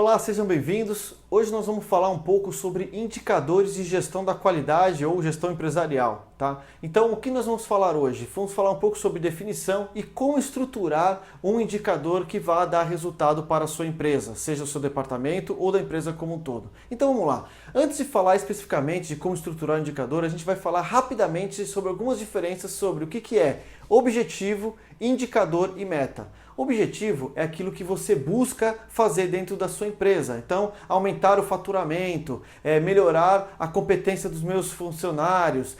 Olá, sejam bem-vindos. Hoje nós vamos falar um pouco sobre indicadores de gestão da qualidade ou gestão empresarial, tá? Então, o que nós vamos falar hoje? Vamos falar um pouco sobre definição e como estruturar um indicador que vá dar resultado para a sua empresa, seja o seu departamento ou da empresa como um todo. Então, vamos lá. Antes de falar especificamente de como estruturar um indicador, a gente vai falar rapidamente sobre algumas diferenças sobre o que é objetivo, indicador e meta. Objetivo é aquilo que você busca fazer dentro da sua empresa. Então, aumentar o faturamento, melhorar a competência dos meus funcionários,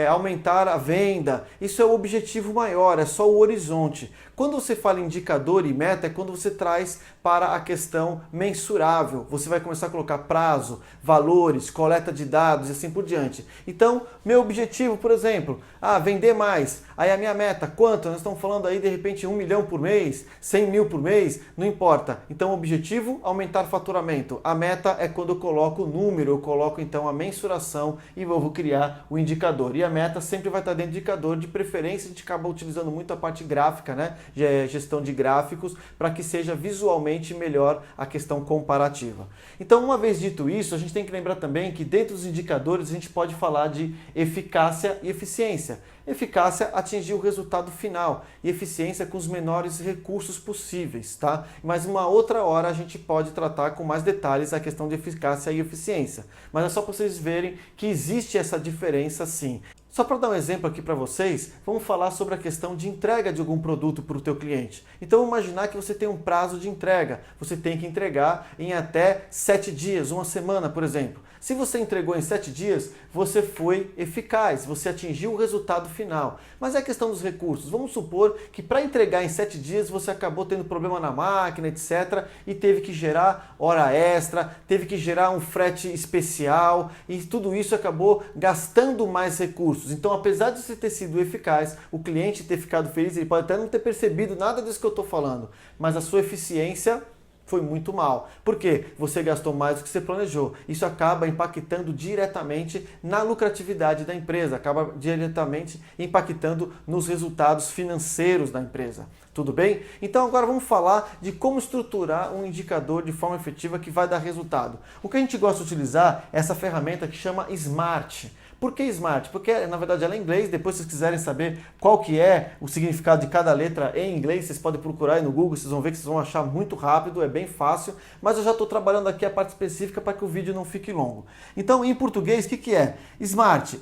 aumentar a venda. Isso é o objetivo maior, é só o horizonte. Quando você fala em indicador e meta, é quando você traz para a questão mensurável. Você vai começar a colocar prazo, valores, coleta de dados e assim por diante. Então, meu objetivo, por exemplo, vender mais. Aí a minha meta, quanto? Nós estamos falando aí de repente 1 milhão por mês, 100 mil por mês, não importa. Então, o objetivo, aumentar o faturamento. A meta é quando eu coloco o número, eu coloco então a mensuração e vou criar o indicador. E a meta sempre vai estar dentro do indicador, de preferência a gente acaba utilizando muito a parte gráfica, né? Gestão de gráficos, para que seja visualmente melhor a questão comparativa. Então, uma vez dito isso, a gente tem que lembrar também que dentro dos indicadores a gente pode falar de eficácia e eficiência. Eficácia, atingir o resultado final, e eficiência com os menores recursos possíveis, tá? Mas uma outra hora a gente pode tratar com mais detalhes a questão de eficácia e eficiência. Mas é só para vocês verem que existe essa diferença sim. Só para dar um exemplo aqui para vocês, vamos falar sobre a questão de entrega de algum produto para o teu cliente. Então, vamos imaginar que você tem um prazo de entrega. Você tem que entregar em até 7 dias, uma semana, por exemplo. Se você entregou em 7 dias, você foi eficaz, você atingiu o resultado final. Mas é a questão dos recursos. Vamos supor que para entregar em 7 dias você acabou tendo problema na máquina, etc. E teve que gerar hora extra, teve que gerar um frete especial e tudo isso acabou gastando mais recursos. Então, apesar de você ter sido eficaz, o cliente ter ficado feliz, ele pode até não ter percebido nada disso que eu estou falando, mas a sua eficiência foi muito mal. Por quê? Você gastou mais do que você planejou. Isso acaba impactando diretamente na lucratividade da empresa, acaba diretamente impactando nos resultados financeiros da empresa. Tudo bem? Então agora vamos falar de como estruturar um indicador de forma efetiva que vai dar resultado. O que a gente gosta de utilizar é essa ferramenta que chama SMART. Por que SMART? Porque, na verdade, ela é em inglês. Depois, se vocês quiserem saber qual que é o significado de cada letra em inglês, vocês podem procurar aí no Google, vocês vão ver que vocês vão achar muito rápido, é bem fácil. Mas eu já estou trabalhando aqui a parte específica para que o vídeo não fique longo. Então, em português, o que é? SMART,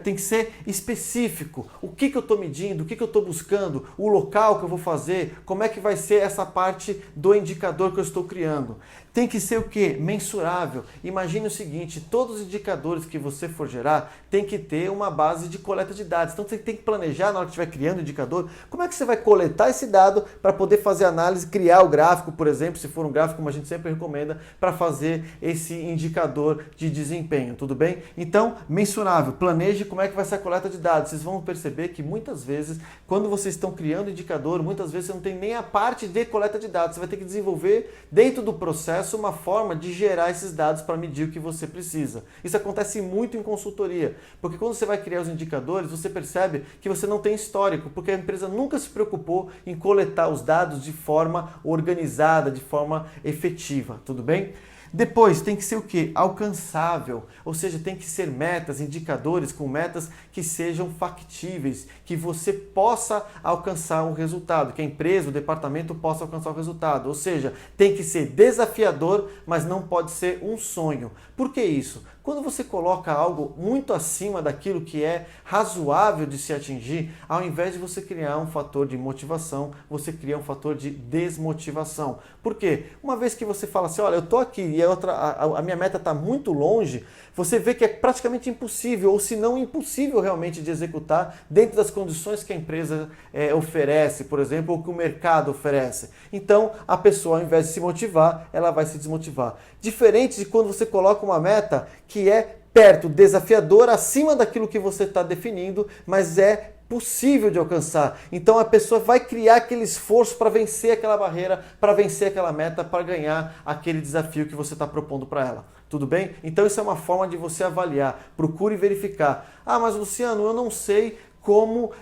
tem que ser específico. O que eu estou medindo, o que eu estou buscando, o local que eu vou fazer, como é que vai ser essa parte do indicador que eu estou criando. Tem que ser o quê? Mensurável. Imagine o seguinte, todos os indicadores que você for gerar tem que ter uma base de coleta de dados. Então você tem que planejar na hora que estiver criando o indicador, como é que você vai coletar esse dado para poder fazer análise, criar o gráfico, por exemplo, se for um gráfico como a gente sempre recomenda, para fazer esse indicador de desempenho, tudo bem? Então, mensurável, planeje como é que vai ser a coleta de dados. Vocês vão perceber que muitas vezes, quando vocês estão criando indicador, muitas vezes você não tem nem a parte de coleta de dados. Você vai ter que desenvolver dentro do processo uma forma de gerar esses dados para medir o que você precisa. Isso acontece muito em consultoria, porque quando você vai criar os indicadores, você percebe que você não tem histórico, porque a empresa nunca se preocupou em coletar os dados de forma organizada, de forma efetiva, tudo bem? Depois tem que ser o quê? Alcançável, ou seja, tem que ser metas, indicadores com metas que sejam factíveis, que você possa alcançar um resultado, que a empresa, o departamento possa alcançar o resultado. Ou seja, tem que ser desafiador, mas não pode ser um sonho. Por que isso? Quando você coloca algo muito acima daquilo que é razoável de se atingir, ao invés de você criar um fator de motivação, você cria um fator de desmotivação. Por quê? Uma vez que você fala assim, olha, eu estou aqui e a minha meta está muito longe, você vê que é praticamente impossível, ou se não impossível realmente de executar dentro das condições que a empresa oferece, por exemplo, ou que o mercado oferece. Então, a pessoa, ao invés de se motivar, ela vai se desmotivar. Diferente de quando você coloca uma meta que é perto, desafiadora, acima daquilo que você está definindo, mas é possível de alcançar. Então a pessoa vai criar aquele esforço para vencer aquela barreira, para vencer aquela meta, para ganhar aquele desafio que você está propondo para ela. Tudo bem? Então isso é uma forma de você avaliar. Procure verificar. Ah, mas Luciano, eu não sei como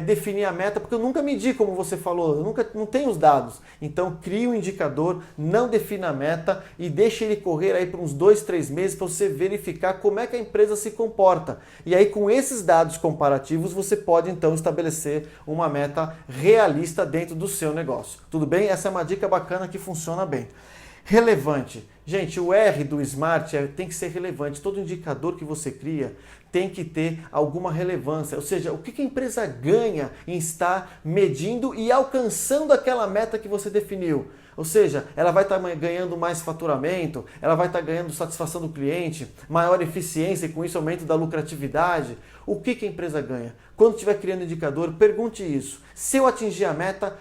definir a meta, porque eu nunca medi, como você falou, não tenho os dados. Então crie um indicador, não defina a meta e deixe ele correr aí por uns 2, 3 meses para você verificar como é que a empresa se comporta. E aí com esses dados comparativos você pode então estabelecer uma meta realista dentro do seu negócio. Tudo bem? Essa é uma dica bacana que funciona bem. Relevante. Gente, o R do Smart tem que ser relevante. Todo indicador que você cria tem que ter alguma relevância. Ou seja, o que a empresa ganha em estar medindo e alcançando aquela meta que você definiu. Ou seja, ela vai estar ganhando mais faturamento, ela vai estar ganhando satisfação do cliente, maior eficiência e com isso aumento da lucratividade. O que a empresa ganha? Quando estiver criando indicador, pergunte isso. Se eu atingir a meta,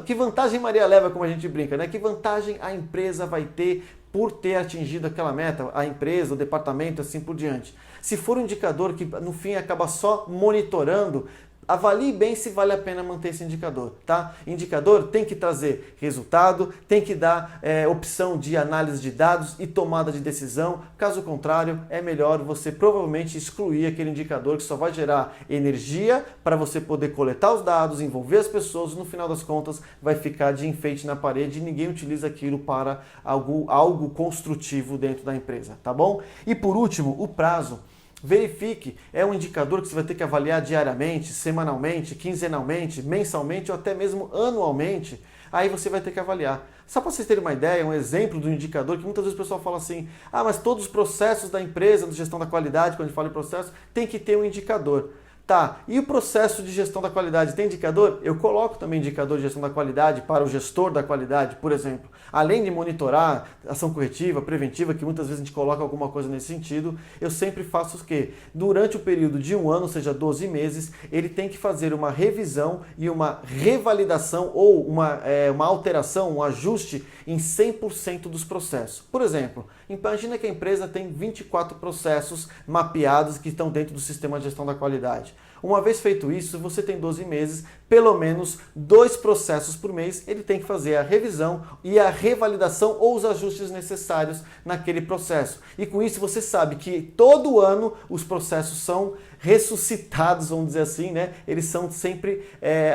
que vantagem Maria leva, como a gente brinca, né? Que vantagem a empresa vai ter por ter atingido aquela meta, a empresa, o departamento, assim por diante. Se for um indicador que no fim acaba só monitorando, avalie bem se vale a pena manter esse indicador, tá? Indicador tem que trazer resultado, tem que dar opção de análise de dados e tomada de decisão. Caso contrário, é melhor você provavelmente excluir aquele indicador que só vai gerar energia para você poder coletar os dados, envolver as pessoas e no final das contas vai ficar de enfeite na parede e ninguém utiliza aquilo para algo construtivo dentro da empresa, tá bom? E por último, o prazo. Verifique, é um indicador que você vai ter que avaliar diariamente, semanalmente, quinzenalmente, mensalmente ou até mesmo anualmente. Aí você vai ter que avaliar. Só para vocês terem uma ideia, um exemplo do indicador que muitas vezes o pessoal fala assim, mas todos os processos da empresa, de gestão da qualidade, quando a gente fala em processo, tem que ter um indicador. Tá, e o processo de gestão da qualidade tem indicador? Eu coloco também indicador de gestão da qualidade para o gestor da qualidade, por exemplo. Além de monitorar ação corretiva, preventiva, que muitas vezes a gente coloca alguma coisa nesse sentido, eu sempre faço o quê? Durante o período de 1 ano, ou seja, 12 meses, ele tem que fazer uma revisão e uma revalidação ou uma alteração, um ajuste em 100% dos processos. Por exemplo, imagina que a empresa tem 24 processos mapeados que estão dentro do sistema de gestão da qualidade. Uma vez feito isso, você tem 12 meses, pelo menos 2 processos por mês, ele tem que fazer a revisão e a revalidação ou os ajustes necessários naquele processo. E com isso você sabe que todo ano os processos são ressuscitados, vamos dizer assim, né? Eles são sempre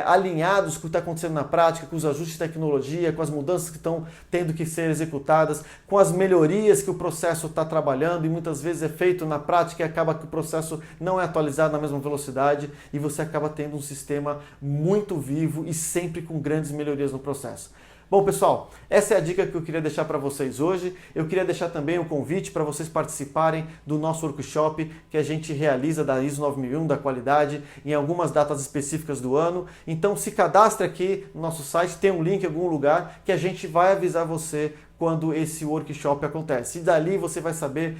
alinhados com o que está acontecendo na prática, com os ajustes de tecnologia, com as mudanças que estão tendo que ser executadas, com as melhorias que o processo está trabalhando e muitas vezes é feito na prática e acaba que o processo não é atualizado na mesma velocidade e você acaba tendo um sistema muito vivo e sempre com grandes melhorias no processo. Bom, pessoal, essa é a dica que eu queria deixar para vocês hoje. Eu queria deixar também um convite para vocês participarem do nosso workshop que a gente realiza da ISO 9001, da qualidade, em algumas datas específicas do ano. Então, se cadastre aqui no nosso site, tem um link em algum lugar que a gente vai avisar você quando esse workshop acontece. E dali você vai saber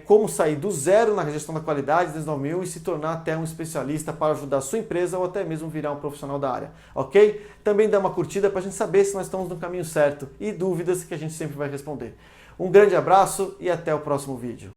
como sair do zero na gestão da qualidade desde 2000 e se tornar até um especialista para ajudar a sua empresa ou até mesmo virar um profissional da área, ok? Também dá uma curtida para a gente saber se nós estamos no caminho certo e dúvidas que a gente sempre vai responder. Um grande abraço e até o próximo vídeo.